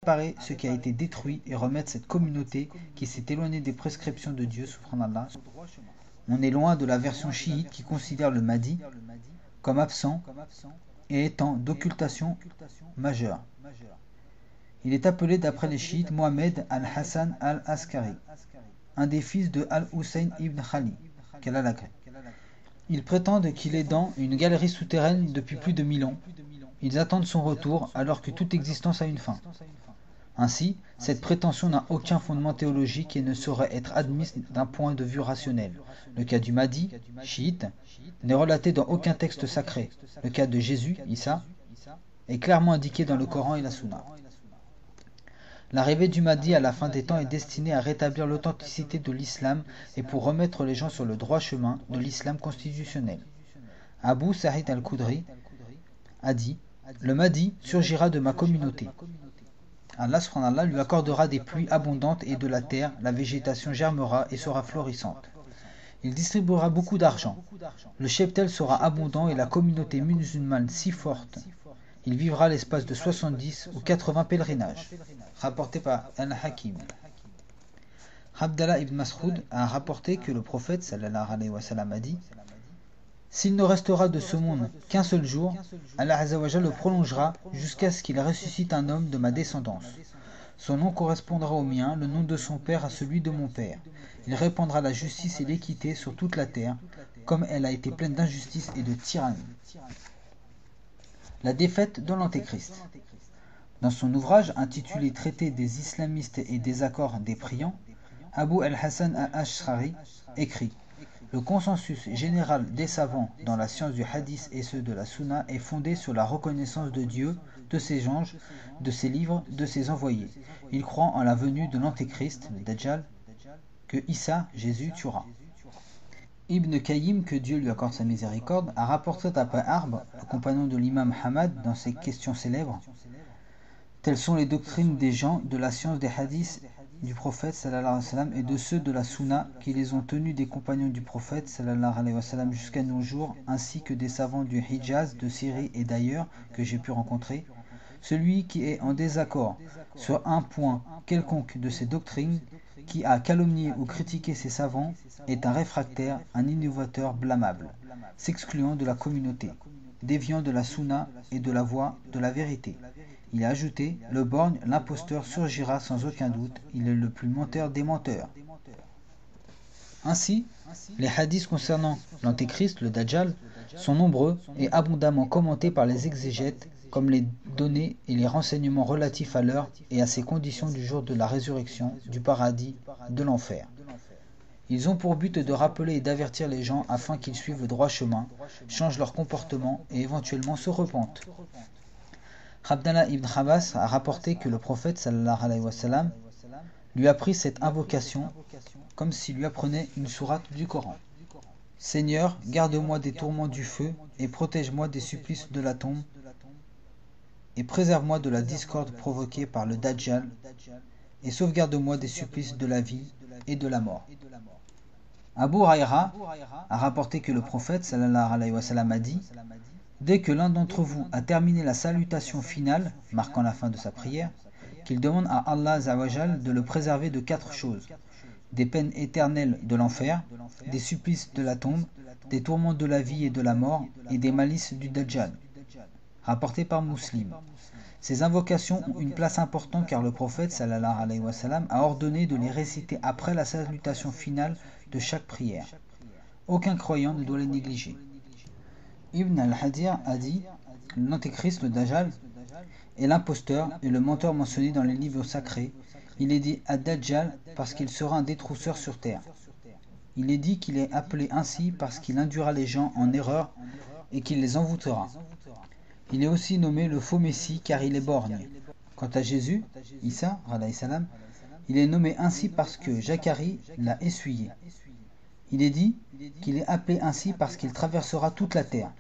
réparer ce qui a été détruit et remettre cette communauté qui s'est éloignée des prescriptions de Dieu, subhanallah. On est loin de la version chiite qui considère le Mahdi comme absent et étant d'occultation majeure. Il est appelé d'après les chiites Mohamed al-Hassan al-Askari, un des fils de Al-Hussein ibn Khali, qu'Allah l'agrée. Ils prétendent qu'il est dans une galerie souterraine depuis plus de 1000 ans. Ils attendent son retour alors que toute existence a une fin. Ainsi, cette prétention n'a aucun fondement théologique et ne saurait être admise d'un point de vue rationnel. Le cas du Mahdi, chiite, n'est relaté dans aucun texte sacré. Le cas de Jésus, Issa, est clairement indiqué dans le Coran et la Sunna. L'arrivée du Mahdi à la fin des temps est destinée à rétablir l'authenticité de l'islam et pour remettre les gens sur le droit chemin de l'islam constitutionnel. Abu Sa'id al-Khudri a dit « Le Mahdi surgira de ma communauté. Allah subhanallah lui accordera des pluies abondantes et de la terre, la végétation germera et sera florissante. Il distribuera beaucoup d'argent. Le cheptel sera abondant et la communauté musulmane si forte. Il vivra l'espace de 70 ou 80 pèlerinages. » Rapporté par Al-Hakim. Abdallah ibn Mas'ud a rapporté que le prophète sallallahu alayhi wa sallam a dit « S'il ne restera de ce monde qu'un seul jour, Allah azza wa jalla le prolongera jusqu'à ce qu'il ressuscite un homme de ma descendance. Son nom correspondra au mien, le nom de son père à celui de mon père. Il répandra la justice et l'équité sur toute la terre, comme elle a été pleine d'injustice et de tyrannie. » La défaite de l'Antéchrist. Dans son ouvrage intitulé Traité des islamistes et des accords des priants, Abu al-Hassan al-Ash'ari écrit « Le consensus général des savants dans la science du hadith et ceux de la sunna est fondé sur la reconnaissance de Dieu, de ses anges, de ses livres, de ses envoyés. Ils croient en la venue de l'Antéchrist, le Dajjal, que Issa, Jésus, tuera. » Ibn Qayyim, que Dieu lui accorde sa miséricorde, a rapporté d'après Harb, le compagnon de l'imam Hamad, dans ses questions célèbres. Telles sont les doctrines des gens de la science des hadiths du prophète sallallahu alayhi wa sallam et de ceux de la sunna qui les ont tenus des compagnons du prophète sallallahu alayhi wa sallam jusqu'à nos jours, ainsi que des savants du Hijaz, de Syrie et d'ailleurs que j'ai pu rencontrer. Celui qui est en désaccord sur un point quelconque de ces doctrines, qui a calomnié ou critiqué ces savants, est un réfractaire, un innovateur blâmable, s'excluant de la communauté, déviant de la sunna et de la voie de la vérité. Il a ajouté, le borgne, l'imposteur surgira sans aucun doute, il est le plus menteur des menteurs. Ainsi, les hadiths concernant l'Antéchrist, le Dajjal, sont nombreux et abondamment commentés par les exégètes, comme les données et les renseignements relatifs à l'heure et à ses conditions du jour de la résurrection, du paradis, de l'enfer. Ils ont pour but de rappeler et d'avertir les gens afin qu'ils suivent le droit chemin, changent leur comportement et éventuellement se repentent. Abdallah ibn Abbas a rapporté que le prophète sallallahu alayhi wa sallam lui a pris cette invocation comme s'il lui apprenait une sourate du Coran. Seigneur, garde-moi des tourments du feu et protège-moi des supplices de la tombe et préserve-moi de la discorde provoquée par le Dajjal et sauvegarde-moi des supplices de la vie et de la mort. Abu Huraira a rapporté que le prophète sallallahu alayhi wa sallam a dit « Dès que l'un d'entre vous a terminé la salutation finale, marquant la fin de sa prière, qu'il demande à Allah azza wa jal de le préserver de 4 choses, des peines éternelles de l'enfer, des supplices de la tombe, des tourments de la vie et de la mort, et des malices du Dajjal. » Rapporté par Muslim. Ces invocations ont une place importante car le prophète sallallahu alayhi wa sallam a ordonné de les réciter après la salutation finale de chaque prière. Aucun croyant ne doit les négliger. Ibn al-Hadir a dit « L'Antéchrist, le Dajjal, est l'imposteur et le menteur mentionné dans les livres sacrés. Il est dit Ad-Dajjal parce qu'il sera un détrousseur sur terre. Il est dit qu'il est appelé ainsi parce qu'il induira les gens en erreur et qu'il les envoûtera. Il est aussi nommé le faux Messie car il est borgne. Quant à Jésus, Issa, alayhi salam, il est nommé ainsi parce que Zacharie l'a essuyé. Il est dit qu'il est appelé ainsi parce qu'il traversera toute la terre,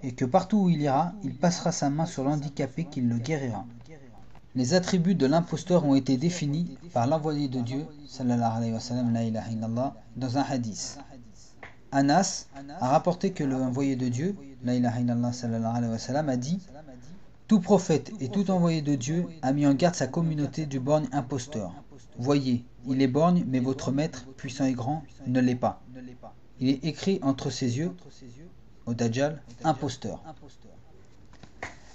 et que partout où il ira, il passera sa main sur l'handicapé qu'il le guérira. Les attributs de l'imposteur ont été définis par l'envoyé de Dieu, sallallahu alayhi wa sallam, la ilaha illallah, dans un hadith. Anas a rapporté que l'envoyé de Dieu, la ilaha illallah, sallallahu alayhi wa sallam, a dit Tout prophète et tout envoyé de Dieu a mis en garde sa communauté du borgne imposteur. Voyez, il est borgne, mais votre maître, puissant et grand, ne l'est pas. Il est écrit entre ses yeux, au Dajjal, imposteur.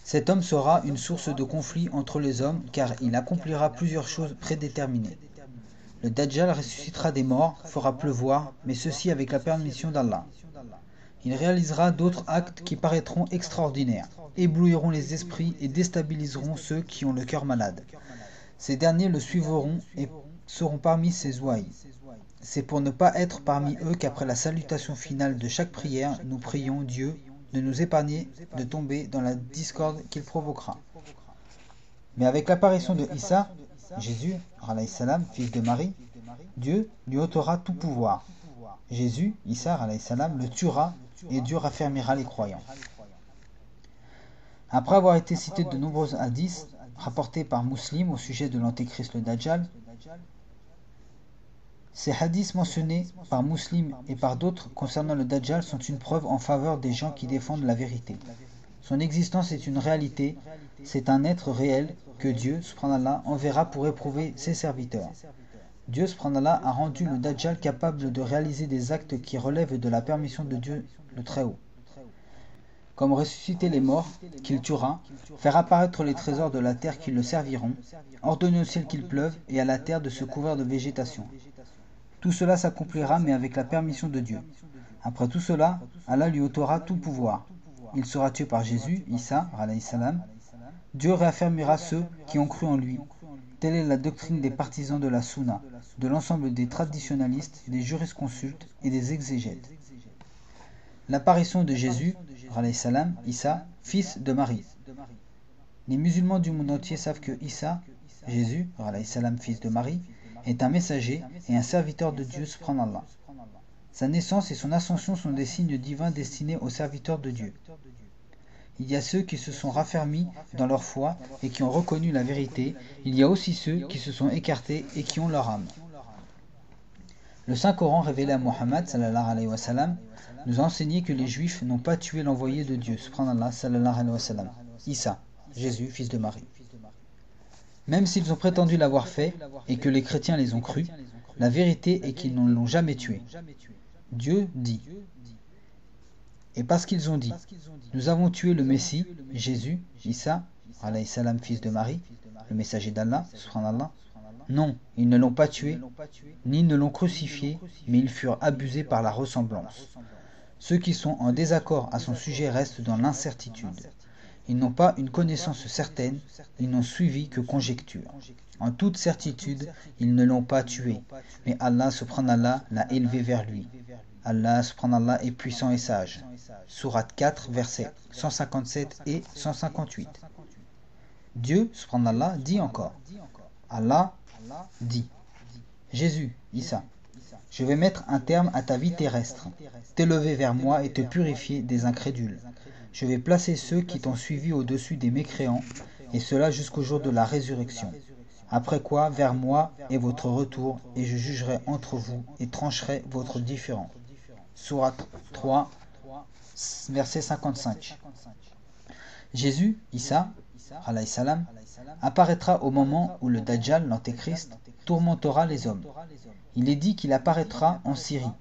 Cet homme sera une source de conflit entre les hommes, car il accomplira plusieurs choses prédéterminées. Le Dajjal ressuscitera des morts, fera pleuvoir, mais ceci avec la permission d'Allah. Il réalisera d'autres actes qui paraîtront extraordinaires, éblouiront les esprits et déstabiliseront ceux qui ont le cœur malade. Ces derniers le suivront et seront parmi ses ouailles. C'est pour ne pas être parmi eux qu'après la salutation finale de chaque prière, nous prions Dieu de nous épargner de tomber dans la discorde qu'il provoquera. Mais avec l'apparition de Issa, Jésus, alayhi salam, fils de Marie, Dieu lui ôtera tout pouvoir. Jésus, Issa, alayhi salam, le tuera et Dieu raffermira les croyants. Après avoir été cité de nombreux hadiths rapportés par Muslim au sujet de l'antéchrist le Dajjal, ces hadiths mentionnés par Muslim et par d'autres concernant le Dajjal sont une preuve en faveur des gens qui défendent la vérité. Son existence est une réalité, c'est un être réel que Dieu, subhanallah, enverra pour éprouver ses serviteurs. Dieu, subhanallah, a rendu le Dajjal capable de réaliser des actes qui relèvent de la permission de Dieu le Très-Haut, comme ressusciter les morts, qu'il tuera, faire apparaître les trésors de la terre qui le serviront, ordonner au ciel qu'il pleuve et à la terre de se couvrir de végétation. Tout cela s'accomplira, mais avec la permission de Dieu. Après tout cela, Allah lui ôtera tout pouvoir. Il sera tué par Jésus, Issa, alayhi salam. Dieu réaffirmera ceux qui ont cru en lui. Telle est la doctrine des partisans de la Sunna, de l'ensemble des traditionalistes, des jurisconsultes et des exégètes. L'apparition de Jésus, alayhi salam, Issa, fils de Marie. Les musulmans du monde entier savent que Issa, Jésus, alayhi salam, fils de Marie, est un messager et un serviteur de Dieu, subhanallah. Sa naissance et son ascension sont des signes divins destinés aux serviteurs de Dieu. Il y a ceux qui se sont raffermis dans leur foi et qui ont reconnu la vérité. Il y a aussi ceux qui se sont écartés et qui ont leur âme. Le Saint-Coran révélé à Mohammed sallallahu alayhi wa sallam nous a enseigné que les Juifs n'ont pas tué l'envoyé de Dieu, subhanallah, sallallahu alayhi wa sallam, Issa, Jésus, fils de Marie. Même s'ils ont prétendu l'avoir fait et que les chrétiens les ont crus, la vérité est qu'ils ne l'ont jamais tué. Dieu dit, et parce qu'ils ont dit, nous avons tué le Messie, Jésus, Issa, alayhi salam, fils de Marie, le messager d'Allah, subhanallah. Non, ils ne l'ont pas tué, ni ne l'ont crucifié, mais ils furent abusés par la ressemblance. Ceux qui sont en désaccord à son sujet restent dans l'incertitude. Ils n'ont pas une connaissance certaine, ils n'ont suivi que conjecture. En toute certitude, ils ne l'ont pas tué, mais Allah subhanallah l'a élevé vers lui. Allah subhanallah est puissant et sage. Sourate 4, versets 157 et 158. Dieu subhanallah dit encore. Allah dit. Jésus, Issa, je vais mettre un terme à ta vie terrestre, t'élever vers moi et te purifier des incrédules. Je vais placer ceux qui t'ont suivi au-dessus des mécréants, et cela jusqu'au jour de la résurrection. Après quoi, vers moi est votre retour, et je jugerai entre vous et trancherai votre différend. Sourate 3, verset 55. Jésus, Issa, alayhi salam, apparaîtra au moment où le Dajjal, l'antéchrist, tourmentera les hommes. Il est dit qu'il apparaîtra en Syrie,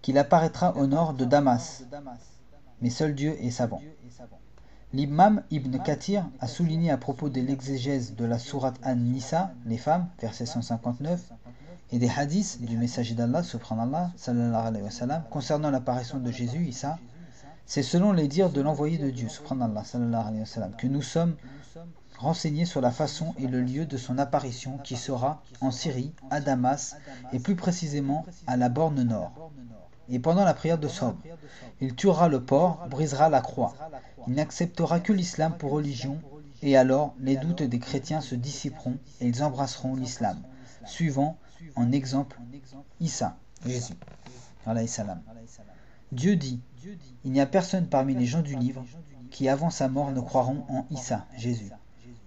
qu'il apparaîtra au nord de Damas, mais seul Dieu est savant. L'imam Ibn Kathir a souligné à propos de l'exégèse de la sourate An-Nisa, les femmes, verset 159, et des hadiths du messager d'Allah, subhanallah, sallallahu alayhi wa sallam, concernant l'apparition de Jésus, Issa, c'est selon les dires de l'envoyé de Dieu, subhanallah, sallallahu alayhi wa sallam, que nous sommes renseignés sur la façon et le lieu de son apparition qui sera en Syrie, à Damas, et plus précisément à la borne nord. Et pendant la prière de Sobh, il tuera le porc, brisera la croix. Il n'acceptera que l'islam pour religion, et alors les doutes des chrétiens se dissiperont et ils embrasseront l'islam, suivant en exemple Issa, Jésus, alayhi salam. Dieu dit, il n'y a personne parmi les gens du livre qui avant sa mort ne croiront en Issa, Jésus,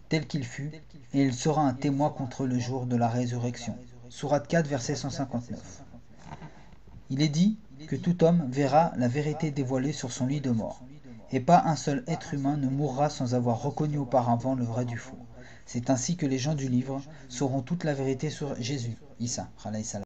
tel qu'il fut, et il sera un témoin contre le jour de la résurrection. Sourate 4, verset 159. Il est dit que tout homme verra la vérité dévoilée sur son lit de mort. et pas un seul être humain ne mourra sans avoir reconnu auparavant le vrai du faux. C'est ainsi que les gens du livre sauront toute la vérité sur Jésus, Issa, alayhi salam.